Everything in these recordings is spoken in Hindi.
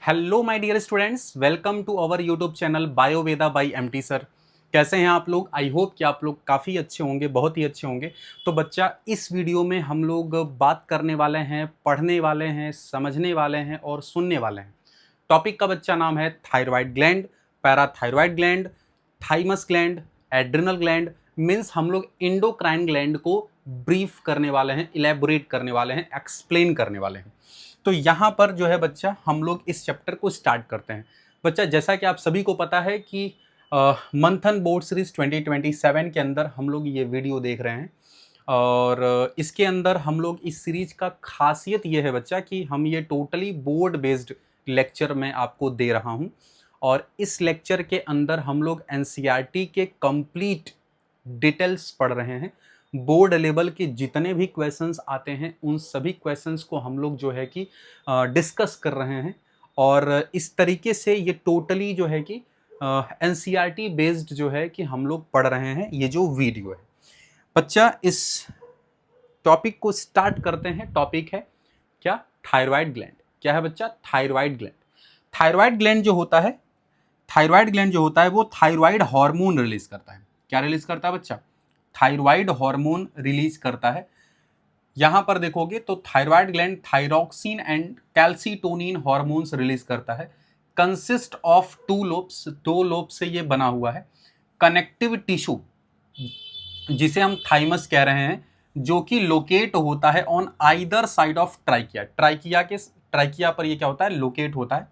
Hello my dear students, welcome to our YouTube channel Bioveda by MT sir. कैसे हैं आप लोग? आई होप कि आप लोग काफ़ी अच्छे होंगे, बहुत ही अच्छे होंगे। तो बच्चा, इस वीडियो में हम लोग बात करने वाले हैं, पढ़ने वाले हैं, समझने वाले हैं और सुनने वाले हैं। टॉपिक का बच्चा नाम है thyroid gland, parathyroid gland, thymus gland, adrenal gland. Means हम लोग इंडोक्राइन ग्लैंड को ब्रीफ करने वाले हैं, इलेबोरेट करने वाले हैं, एक्सप्लेन करने वाले हैं। तो यहाँ पर जो है बच्चा, हम लोग इस चैप्टर को स्टार्ट करते हैं। बच्चा, जैसा कि आप सभी को पता है कि मंथन बोर्ड सीरीज 2027 के अंदर हम लोग ये वीडियो देख रहे हैं और इसके अंदर हम लोग इस सीरीज का खासियत ये है बच्चा कि हम ये टोटली बोर्ड बेस्ड लेक्चर में आपको दे रहा हूँ। और इस लेक्चर के अंदर हम लोग एनसीईआरटी के कंप्लीट डिटेल्स पढ़ रहे हैं। बोर्ड लेवल के जितने भी क्वेश्चंस आते हैं उन सभी क्वेश्चंस को हम लोग जो है कि डिस्कस कर रहे हैं। और इस तरीके से ये टोटली जो है कि एनसीईआरटी बेस्ड जो है कि हम लोग पढ़ रहे हैं ये जो वीडियो है। बच्चा, इस टॉपिक को स्टार्ट करते हैं। टॉपिक है क्या? Thyroid gland. क्या है बच्चा? Thyroid gland. थायराइड ग्लैंड जो होता है, थायराइड ग्लैंड जो होता है वो थायराइड हार्मोन रिलीज करता है। क्या रिलीज करता है बच्चा? थायराइड हार्मोन रिलीज करता है। यहां पर देखोगे तो thyroid gland thyroxine and calcitonin hormones release करता है। कंसिस्ट ऑफ टू लोब्स, दो लोब से ये बना हुआ है। कनेक्टिव टिश्यू जिसे हम थाइमस कह रहे हैं, जो कि लोकेट होता है on either side of trachea. Trachea पर ये क्या होता है? लोकेट होता है।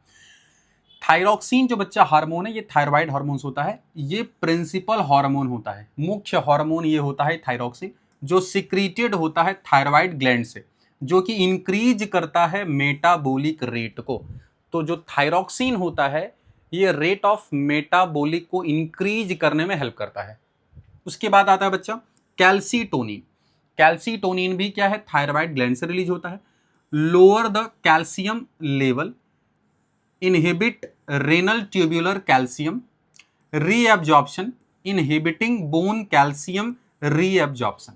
थायरॉक्सिन जो बच्चा हार्मोन है, ये थायराइड हार्मोन्स होता है। ये प्रिंसिपल हार्मोन होता है, मुख्य हार्मोन ये होता है थायरॉक्सिन, जो सिक्रीटेड होता है थायराइड ग्लैंड से, जो कि इंक्रीज करता है मेटाबॉलिक रेट को। तो जो थायरॉक्सिन होता है ये रेट ऑफ मेटाबॉलिक को इंक्रीज करने में हेल्प करता है। उसके बाद आता है बच्चा कैल्सीटोनिन। कैल्सीटोनिन भी क्या है? थायराइड ग्लैंड से रिलीज होता है। Lower the calcium level, inhibit renal tubular calcium reabsorption, inhibiting bone calcium reabsorption.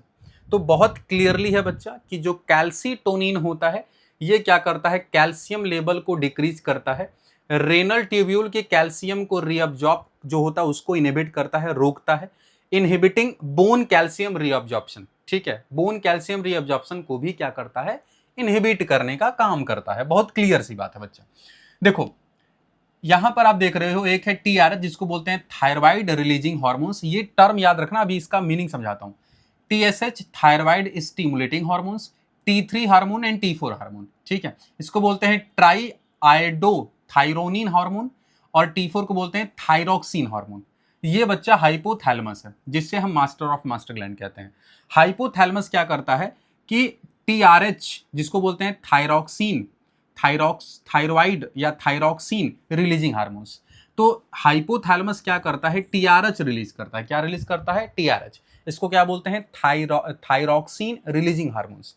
तो बहुत क्लियरली है बच्चा कि जो कैल्सीटोनिन होता है ये क्या करता है? कैल्शियम लेवल को डिक्रीज करता है। रेनल ट्यूब्यूल के कैल्शियम को रीअब्जॉर्ब जो होता है उसको इनहिबिट करता है, रोकता है। इनहिबिटिंग बोन कैल्शियम रीअब्जॉर्प्शन, ठीक है, बोन कैल्शियम रीअब्जॉर्प्शन को भी क्या करता है? इनहिबिट करने का काम करता है। बहुत क्लियर सी बात है बच्चा। देखो, यहां पर आप देख रहे हो एक है टीआरएच जिसको बोलते हैं थायराइड रिलीजिंग हार्मोन्स। ये टर्म याद रखना, अभी इसका मीनिंग समझाता हूं। TSH thyroid stimulating hormones, T3 hormone and T4 hormone, ठीक है। इसको बोलते हैं ट्राई आयोडो थायरोनिन हार्मोन और टी4 को बोलते हैं थायरॉक्सिन हार्मोन। ये बच्चा हाइपोथैलेमस है, जिससे हम मास्टर ऑफ मास्टर ग्लैंड कहते हैं। हाइपोथैलेमस क्या करता है कि टीआरएच जिसको बोलते हैं थायरॉक्सिन, थायराइड या थायरॉक्सिन रिलीजिंग हार्मोन्स, तो हाइपोथैलेमस क्या करता है? टीआरएच रिलीज करता है। क्या रिलीज करता है? टीआरएच। इसको क्या बोलते हैं? Thyroxine releasing hormones.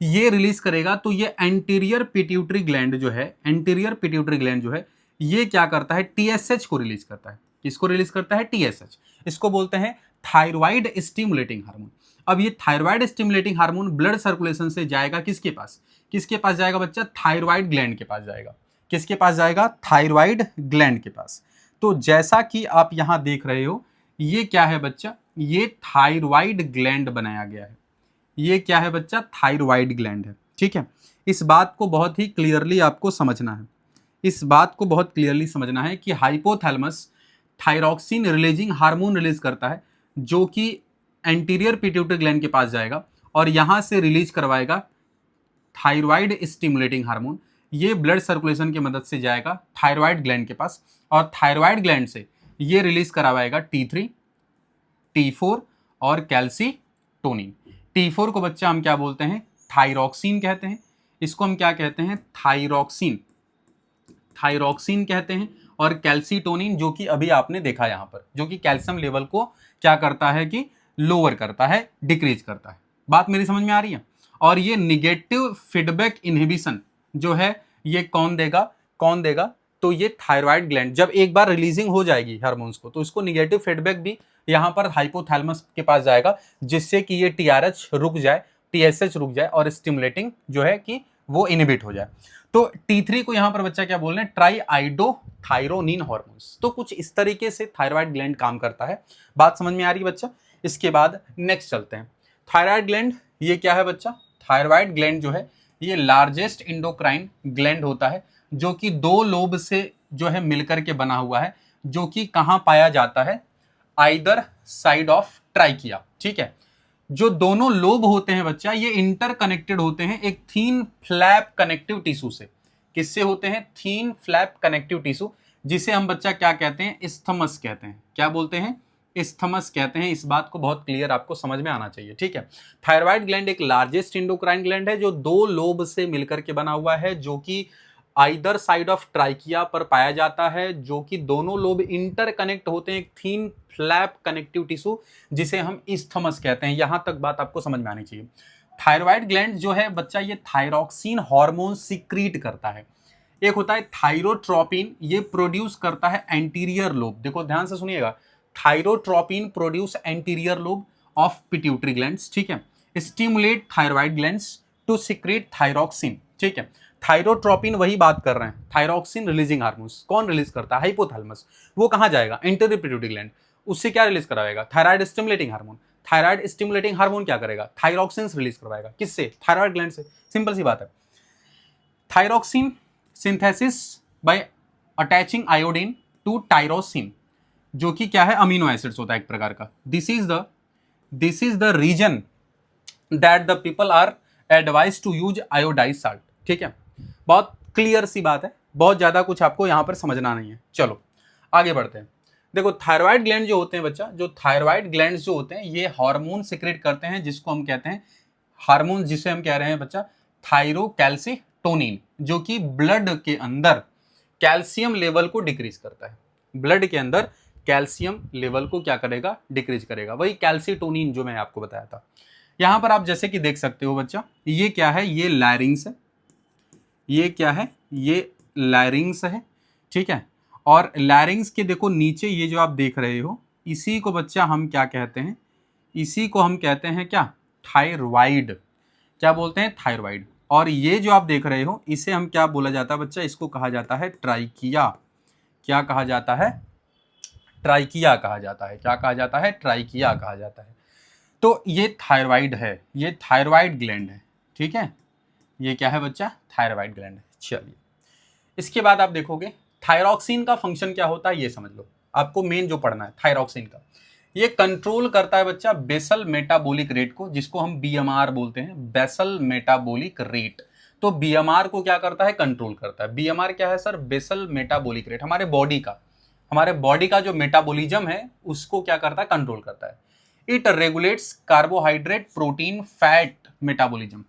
ये रिलीज करेगा तो ये एंटीरियर पिट्यूटरी ग्लैंड जो है, एंटीरियर पिट्यूटरी ग्लैंड जो है, ये क्या करता है? टीएसएच को रिलीज करता है। किसको रिलीज करता है? टीएसएच। इसको बोलते हैं थायराइड स्टिमुलेटिंग हार्मोन। अब ये thyroid stimulating hormone blood circulation से जाएगा किसके पास? किसके पास जाएगा बच्चा? थायराइड ग्लैंड के पास जाएगा। किसके पास जाएगा? थायराइड ग्लैंड के पास। तो जैसा कि आप यहां देख रहे हो, ये क्या है बच्चा? ये थायराइड ग्लैंड बनाया गया है। ये क्या है बच्चा? थायराइड ग्लैंड है, ठीक है। इस बात को बहुत ही क्लियरली आपको समझना है। इस बात को बहुत क्लियरली समझना है कि hypothalamus thyroxine releasing hormone release करता है, जो कि एंटीरियर पिट्यूटरी ग्लैंड के पास जाएगा और यहां से रिलीज करवाएगा थायराइड स्टिमुलेटिंग हार्मोन। ये ब्लड सर्कुलेशन की मदद से जाएगा थायराइड ग्लैंड के पास और थायराइड ग्लैंड से ये रिलीज करवाएगा टी3, टी4 और कैल्सीटोनिन। टी4 को बच्चा हम क्या बोलते हैं? थायरॉक्सिन कहते हैं। इसको हम क्या कहते हैं? थायरॉक्सिन, थायरॉक्सिन कहते हैं। और कैल्सीटोनिन जो कि अभी आपने देखा यहां पर, जो कि कैल्शियम लेवल को क्या करता है कि लोअर करता है, डिक्रीज करता है। बात मेरी समझ में आ रही है? और ये निगेटिव फीडबैक इनहिबिशन जो है ये कौन देगा? कौन देगा? तो ये थायराइड ग्लैंड जब एक बार रिलीजिंग हो जाएगी हार्मोन्स को, तो इसको निगेटिव फीडबैक भी यहां पर हाइपोथैलेमस के पास जाएगा, जिससे कि ये टीआरएच रुक जाए, टीएसएच रुक जाए और स्टिमुलेटिंग जो है कि वो इनहिबिट हो जाए। तो T3 को यहां पर बच्चा क्या बोल रहे हैं, ट्राईआइडोथायरोनिन हॉर्मोन्स। तो कुछ इस तरीके से थायराइड ग्लैंड काम करता है। बात समझ में आ रही है बच्चा? इसके बाद नेक्स्ट चलते हैं। थायराइड ग्लैंड ये क्या है बच्चा? थायराइड ग्लैंड जो है ये लार्जेस्ट इंडोक्राइन ग्लैंड होता है, जो कि 2 लोब से जो है मिलकर के बना हुआ है, जो कि कहां पाया जाता है, आइदर साइड ऑफ ट्राइकिया। ठीक है, जो दोनों लोब होते हैं बच्चा ये इंटरकनेक्टेड होते हैं एक थीन फ्लैप कनेक्टिव टिश्यू से। किससे होते हैं? थीन फ्लैप कनेक्टिव टिश्यू, जिसे हम बच्चा क्या कहते हैं, इस्थमस कहते हैं। क्या बोलते हैं? इस्थमस कहते हैं। इस बात को बहुत क्लियर आपको समझ में आना चाहिए। ठीक है, थायराइड ग्लैंड एक लार्जेस्ट इंडोक्राइन ग्लैंड है जो 2 लोब से मिलकर के बना हुआ है, जो कि आइदर साइड ऑफ ट्राइकिया पर पाया जाता है, जो कि दोनों लोब इंटरकनेक्ट होते हैं एक थीन फ्लैप कनेक्टिव टिश्यू, जिसे हम इस्थमस कहते हैं। यहां तक बात आपको समझ में आनी चाहिए। थायराइड ग्लैंड जो है बच्चा ये थायरॉक्सिन हार्मोन सिक्रीट करता है। एक होता है थायरोट्रोपिन, ये प्रोड्यूस करता है एंटीरियर लोब। देखो ध्यान से सुनिएगा, thyrotropin produce anterior lobe of pituitary glands. ठीक है, stimulate thyroid glands to secrete thyroxine. ठीक है, थायरोट्रोपिन वही बात कर रहे हैं, थायरॉक्सिन रिलीजिंग हार्मोन्स। कौन रिलीज करता है? हाइपोथैलेमस। वो कहां जाएगा? Anterior pituitary gland. उससे क्या रिलीज कराएगा? Thyroid stimulating hormone. Thyroid stimulating hormone क्या करेगा? थायरॉक्सिन रिलीज करवाएगा। किससे? थायराइड ग्लैंड से। सिंपल सी बात है। Thyroxine synthesis by attaching iodine to tyrosine, जो कि क्या है, अमीनो एसिड्स होता है एक प्रकार का। This is the reason that the people are advise to use iodize salt. ठीक है, बहुत क्लियर सी बात है, बहुत ज्यादा कुछ आपको यहां पर समझना नहीं है। चलो आगे बढ़ते हैं। देखो थायराइड ग्लैंड जो होते हैं बच्चा, जो थायराइड ग्लैंड जो होते हैं ये हार्मोन सिक्रेट करते हैं, जिसको हम कहते हैं हार्मोन, जिसे हम कह रहे हैं बच्चा थायरोकैल्सिटोनिन, जो कि ब्लड के अंदर कैल्शियम लेवल को डिक्रीज करता है। ब्लड के अंदर कैल्शियम लेवल को क्या करेगा? डिक्रीज करेगा। वही कैल्सिटोनिन जो मैं आपको बताया था। यहां पर आप जैसे कि देख सकते हो बच्चा, ये क्या है? ये लैरिंग्स है। ये क्या है? ये लैरिंग्स है। ठीक है, और लैरिंग्स के देखो नीचे ये जो आप देख रहे हो, इसी को बच्चा हम क्या कहते हैं? इसी को हम कहते हैं क्या? थायराइड। क्या बोलते हैं? थायराइड। और ये जो आप देख रहे हो इसे हम क्या बोला जाता है बच्चा? इसको कहा जाता है ट्राइकिया। क्या कहा जाता है? ट्राइकिया कहा जाता है। क्या कहा जाता है? ट्राइकिया कहा जाता है। तो ये थायराइड है, ये थायराइड ग्लैंड है। ठीक है, ये क्या है बच्चा? थायराइड ग्लैंड है। चलिए इसके बाद आप देखोगे थायरॉक्सिन का फंक्शन क्या होता है, ये समझ लो। आपको मेन जो पढ़ना है थायरॉक्सिन का, ये कंट्रोल करता है बच्चा बेसल मेटाबॉलिक रेट को, जिसको हम बीएमआर बोलते हैं, बेसल मेटाबॉलिक रेट। तो बीएमआर को क्या करता है? कंट्रोल करता है। बीएमआर क्या है सर? Basal metabolic rate. हमारे बॉडी का जो मेटाबॉलिज्म है उसको क्या करता है? कंट्रोल करता है। It regulates carbohydrate protein fat metabolism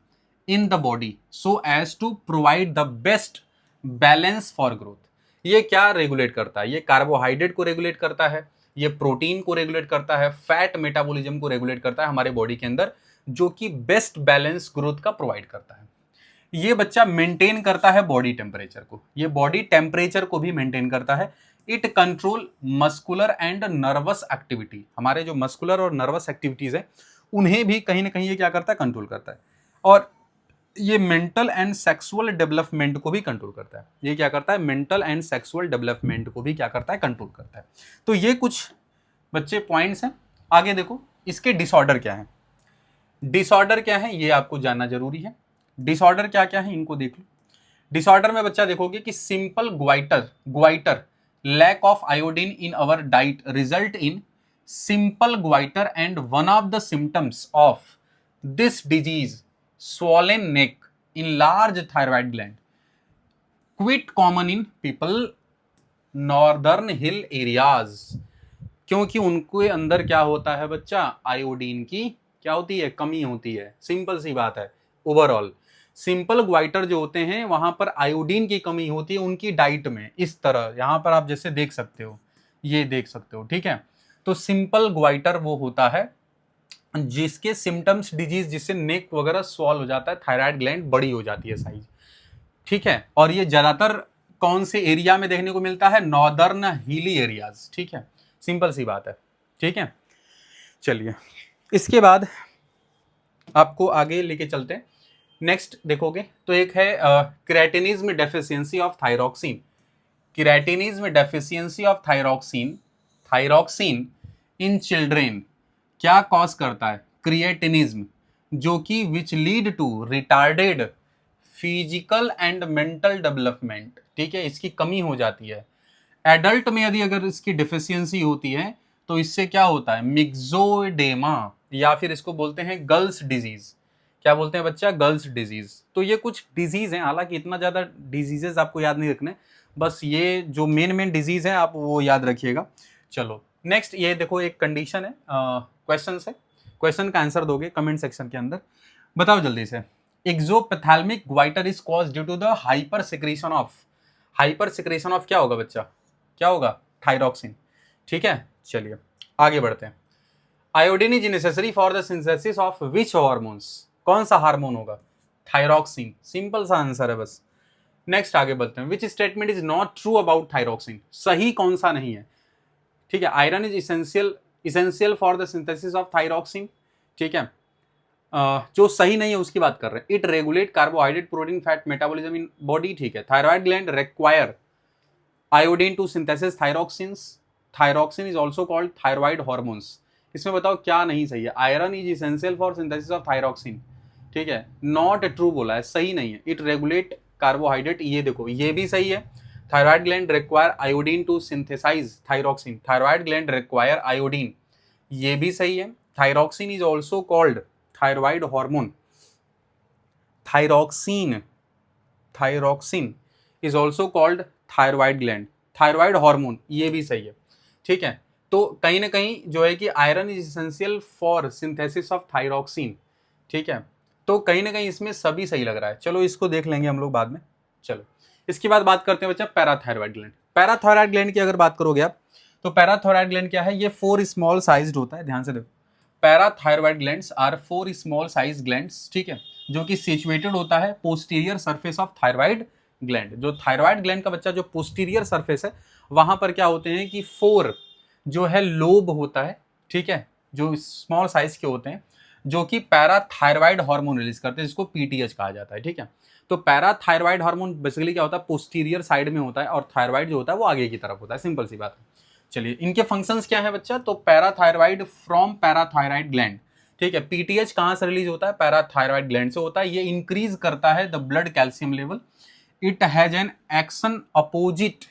in the body so as to provide the best balance for growth. ये क्या रेगुलेट करता है? ये कार्बोहाइड्रेट को रेगुलेट करता है, ये प्रोटीन को रेगुलेट करता है, फैट मेटाबॉलिज्म को रेगुलेट करता है हमारे बॉडी के अंदर, जो कि बेस्ट बैलेंस ग्रोथ का प्रोवाइड करता है। ये बच्चा मेंटेन करता है बॉडी टेम्परेचर को, ये बॉडी टेम्परेचर को भी मेंटेन करता है। It control muscular and nervous activity. हमारे जो मस्कुलर और नर्वस एक्टिविटीज है उन्हें भी कहीं ना कहीं ये क्या करता है? कंट्रोल करता है। और ये मेंटल एंड सेक्सुअल डेवलपमेंट को भी कंट्रोल करता है। ये क्या करता है? मेंटल एंड सेक्सुअल डेवलपमेंट को भी क्या करता है? कंट्रोल करता है। तो ये कुछ बच्चे पॉइंट्स हैं। आगे देखो इसके डिसऑर्डर क्या है। डिसऑर्डर क्या है ये आपको जानना जरूरी है। डिसऑर्डर क्या क्या है इनको देख लो। डिसऑर्डर में बच्चा देखोगे कि simple goitre lack of iodine in our diet result in simple goitre and one of the symptoms of this disease swollen neck, enlarged thyroid gland, quite common in people northern hill areas। क्योंकि उनके अंदर क्या होता है बच्चा? आयोडीन की क्या होती है? कमी होती है। सिंपल सी बात है। ओवरऑल सिंपल ग्वाइटर जो होते हैं वहां पर आयोडीन की कमी होती है उनकी डाइट में। इस तरह यहां पर आप जैसे देख सकते हो, ये देख सकते हो। ठीक है, तो सिंपल ग्वाइटर वो होता है जिसके सिम्टम्स डिजीज, जिससे नेक वगैरह सॉल्व हो जाता है, थायराइड ग्लैंड बड़ी हो जाती है साइज। ठीक है, और ये ज्यादातर कौन से एरिया में देखने को मिलता है? Northern hilly areas. ठीक है, सिंपल सी बात है। ठीक है, चलिए इसके बाद आपको आगे लेके चलते हैं। नेक्स्ट देखोगे तो एक है cretinism deficiency of thyroxine. Cretinism deficiency of thyroxine, thyroxine in children क्या कॉज करता है? क्रिएटिनिज्म, जो कि which lead to retarded physical and mental development. ठीक है, इसकी कमी हो जाती है। एडल्ट में यदि अगर इसकी डिफिशियंसी होती है तो इससे क्या होता है? मिक्सोडेमा, या फिर इसको बोलते हैं गर्ल्स डिजीज। क्या बोलते हैं बच्चा? Girls disease. तो ये कुछ डिजीज हैं, हालांकि इतना ज्यादा डिजीजेस आपको याद नहीं रखने, बस ये जो मेन मेन डिजीज है आप वो याद रखिएगा। चलो नेक्स्ट, ये देखो एक कंडीशन है, क्वेश्चन है, क्वेश्चन का आंसर दोगे कमेंट सेक्शन के अंदर। बताओ जल्दी से। Exophthalmic goitre is cause due to the hyper secretion of, hyper secretion of क्या होगा बच्चा? क्या होगा? थायरॉक्सिन। ठीक है, चलिए आगे बढ़ते हैं। Iodine is necessary for the synthesis of which hormones? कौन सा हार्मोन होगा? थायरॉक्सिन। सिंपल सा आंसर है बस। नेक्स्ट आगे बढ़ते हैं। Which statement is not true about thyroxine? सही कौन सा नहीं है? ठीक है, iron is essential for the synthesis of thyroxin. ठीक है, जो सही नहीं है उसकी बात कर रहे हैं। It regulate carbohydrate protein fat metabolism in body. ठीक है, thyroid gland require iodine to synthesis thyroxins. Thyroxin is also called thyroid hormones. इसमें बताओ क्या नहीं सही है? Iron is essential for synthesis of thyroxin. ठीक है, नॉट ट्रू बोला है, सही नहीं है। इट रेगुलेट कार्बोहाइड्रेट, ये देखो ये भी सही है। Thyroid gland require iodine to synthesize thyroxine. Thyroid gland require iodine, ये भी सही है। Thyroxine is also called thyroid hormone. Thyroxine, thyroxine is also called thyroid gland, thyroid hormone, ये भी सही है। ठीक है, तो कहीं ना कहीं जो है कि iron is essential for synthesis of thyroxin. ठीक है, तो कहीं ना कहीं इसमें सभी सही लग रहा है। चलो इसको देख लेंगे हम लोग बाद में। चलो इसके बाद बात करते हैं बच्चा पैराथायरॉइड ग्लैंड। पैराथायरॉइड ग्लैंड की अगर बात करोगे आप, तो पैराथायरॉइड ग्लैंड क्या है? ये 4 स्मॉल साइज्ड होता है, ध्यान से देखो। Parathyroid glands are 4 small size glands. ठीक है, जो कि सिचुएटेड होता है posterior surface of thyroid gland. जो थायरॉइड ग्लैंड का बच्चा जो पोस्टीरियर सरफेस है वहां पर क्या होते हैं कि 4 जो है लोब होता है। ठीक है, जो स्मॉल साइज के होते हैं, जो कि पैराथायरॉइड हार्मोन रिलीज करते हैं, जिसको पीटीएच कहा जाता है। ठीक है, तो पैराथायरॉइड हार्मोन बेसिकली क्या होता है? पोस्टीरियर साइड में होता है, और थायरॉइड जो होता है वो आगे की तरफ होता है। सिंपल सी बात है। चलिए इनके फंक्शंस क्या है बच्चा? तो पैराथायरॉइड फ्रॉम पैराथायरॉइड ग्लैंड। ठीक है, पीटीएच कहां से रिलीज होता है? पैराथायरॉइड ग्लैंड से होता है। ये इंक्रीज करता है the blood calcium level. It has an action opposite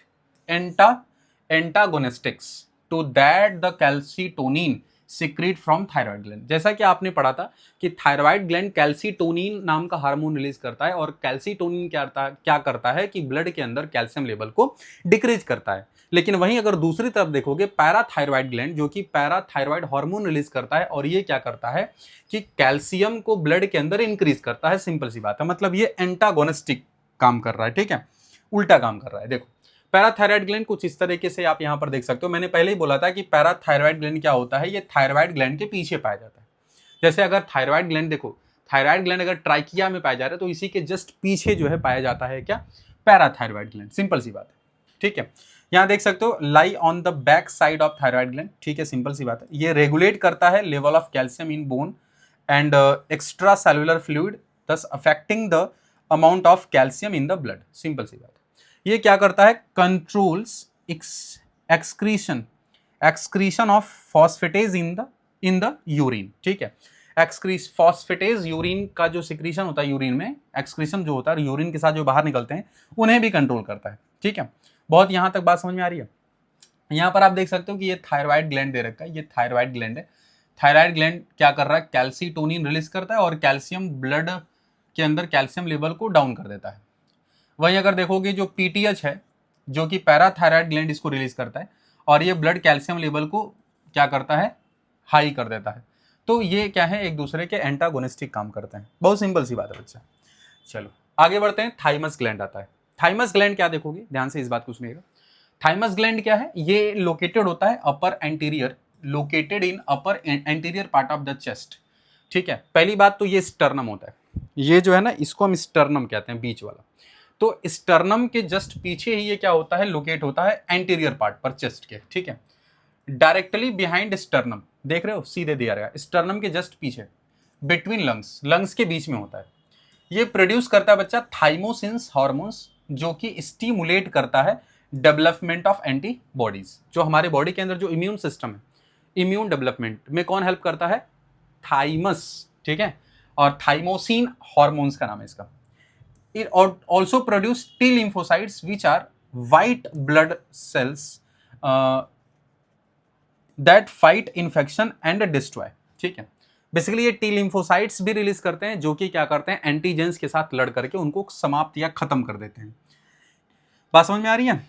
anta antagonistics to that the calcitonin secrete from thyroid gland. जैसा कि आपने पढ़ा था कि थायराइड ग्लैंड कैल्सीटोनिन नाम का हार्मोन रिलीज करता है, और कैल्सीटोनिन क्या करता है कि ब्लड के अंदर कैल्शियम लेवल को डिक्रीज करता है। लेकिन वहीं अगर दूसरी तरफ देखोगे पैराथायरॉइड ग्लैंड, जो कि पैराथायरॉइड हार्मोन रिलीज करता है, और ये क्या करता है कि कैल्शियम को ब्लड के अंदर इंक्रीज करता है। सिंपल सी बात है, मतलब ये एंटागोनिस्टिक काम कर रहा है। ठीक है, उल्टा काम कर रहा है। देखो पैराथायरॉइड ग्लैंड कुछ इस तरीके से आप यहां पर देख सकते हो। मैंने पहले ही बोला था कि पैराथायरॉइड ग्लैंड क्या होता है? ये थायरॉइड ग्लैंड के पीछे पाया जाता है। जैसे अगर थायरॉइड ग्लैंड देखो, थायरॉइड ग्लैंड अगर ट्राइकिया में पाया जा रहा है तो इसी के जस्ट पीछे जो है पाया जाता है क्या? Parathyroid gland. सिंपल सी बात है। ठीक है, यहां देख सकते हो lie on the back side of thyroid gland. ठीक है, सिंपल सी बात है। ये रेगुलेट करता है level of calcium in bone and extra cellular fluid, thus affecting the amount of calcium in the blood. Simple सी बात है। ये क्या करता है? Controls excretion excretion of phosphatase in the urine. ठीक है, फॉस्फेटेज यूरिन का जो सिक्रीशन होता है, यूरिन में एक्सक्रीशन जो होता है, यूरिन के साथ जो बाहर निकलते हैं उन्हें भी कंट्रोल करता है। ठीक है, बहुत यहां तक बात समझ में आ रही है? यहां पर आप देख सकते हो कि ये थायरॉइड ग्लैंड दे रखा है, ये थायरॉइड ग्लैंड है। थायरॉइड ग्लैंड क्या कर रहा है? कैल्सीटोनिन रिलीज करता है, और कैल्शियम ब्लड के अंदर कैल्शियम लेवल को डाउन कर देता है। वहीं अगर देखोगे जो पीटीएच है, जो कि पैराथायरॉइड ग्लैंड इसको रिलीज करता है, और ये ब्लड कैल्शियम लेवल को क्या करता है? हाई कर देता है। तो ये क्या है? एक दूसरे के एंटागोनिस्टिक काम करते हैं। बहुत सिंपल सी बात है बच्चा। चलो आगे बढ़ते हैं। थाइमस ग्लैंड आता है। थाइमस ग्लैंड क्या देखोगे, ध्यान से इस बात को सुनिएगा। थाइमस ग्लैंड क्या है? ये लोकेटेड होता है upper anterior, located in upper anterior part of the chest. ठीक है, पहली बात तो ये स्टर्नम होता है। ये जो है ना, इसको हम स्टर्नम कहते हैं, बीच वाला। तो स्टर्नम के जस्ट पीछे ही ये क्या होता है? लोकेट होता है एंटीरियर पार्ट पर चेस्ट के। ठीक है, डायरेक्टली बिहाइंड स्टर्नम, देख रहे हो सीधे दिया रहेगा, स्टर्नम के जस्ट पीछे, बिटवीन लंग्स, लंग्स के बीच में होता है। ये प्रोड्यूस करता है बच्चा थाइमोसिन्स हार्मोन्स, जो कि स्टिमुलेट करता है डेवलपमेंट ऑफ एंटीबॉडीज। जो हमारे बॉडी के अंदर जो इम्यून सिस्टम है, इम्यून डेवलपमेंट में कौन हेल्प करता है? थाइमस, ठीक है। और थाइमोसिन हार्मोन्स का नाम है इसका। It also produce T lymphocytes which are white blood cells that fight infection and destroy, ठीक है। बेसिकली ये टी लिम्फोसाइट्स भी रिलीज करते हैं, जो कि क्या करते हैं? एंटीजेंस के साथ लड़ करके उनको समाप्त या खत्म कर देते हैं। बात समझ में आ रही है?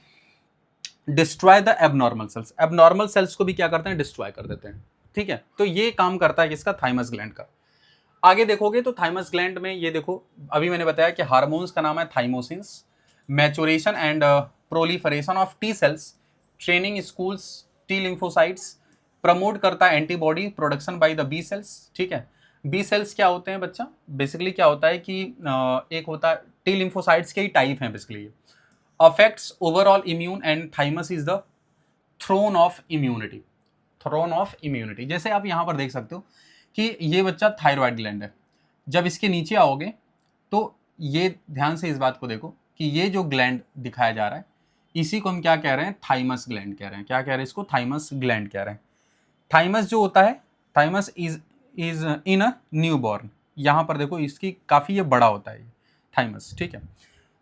Destroy the abnormal cells, abnormal cells को भी क्या करते हैं? डिस्ट्रॉय कर देते हैं, ठीक है। तो ये काम करता है किसका? थाइमस ग्लैंड का। आगे देखोगे तो थाइमस ग्लैंड में ये देखो, अभी मैंने बताया कि हार्मोन्स का नाम है thymosins, maturation and proliferation of T cells, training schools T lymphocytes, promote करता है antibody production by the B cells, ठीक है। बी सेल्स क्या होते हैं बच्चा? बेसिकली क्या होता है कि एक होता है टी लिम्फोसाइट्स के ही टाइप हैं basically. Affects overall immune and thymus is the throne of immunity, throne of immunity. जैसे आप यहाँ पर देख सकते हो कि ये बच्चा थायराइड ग्लैंड है। जब इसके नीचे आओगे तो ये ध्यान से इस बात को देखो कि ये जो ग्लैंड दिखाया जा रहा है, इसी को हम क्या कह रहे हैं? थाइमस ग्लैंड कह रहे हैं। क्या कह रहे हैं इसको? थाइमस ग्लैंड कह रहे हैं। थाइमस जो होता है, thymus is in a new born. यहाँ पर देखो इसकी काफ़ी ये बड़ा होता है थाइमस, ठीक है।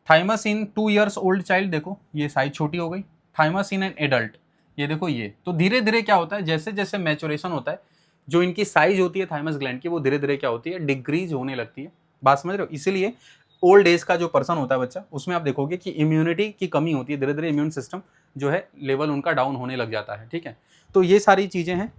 थाइमस इन 2 years ओल्ड चाइल्ड, देखो ये साइज छोटी हो गई। थाइमस इन एन एडल्ट, ये देखो ये। तो धीरे धीरे क्या होता है? जैसे जैसे मैच्योरेशन होता है, जो इनकी साइज होती है थाइमस ग्लैंड की, वो धीरे धीरे क्या होती है? डिक्रीज होने लगती है। बात समझ रहे हो? इसीलिए ओल्ड एज का जो पर्सन होता है बच्चा, उसमें आप देखोगे कि इम्यूनिटी की कमी होती है, धीरे धीरे इम्यून सिस्टम जो है लेवल उनका डाउन होने लग जाता है, ठीक है। तो ये सारी चीज़ें हैं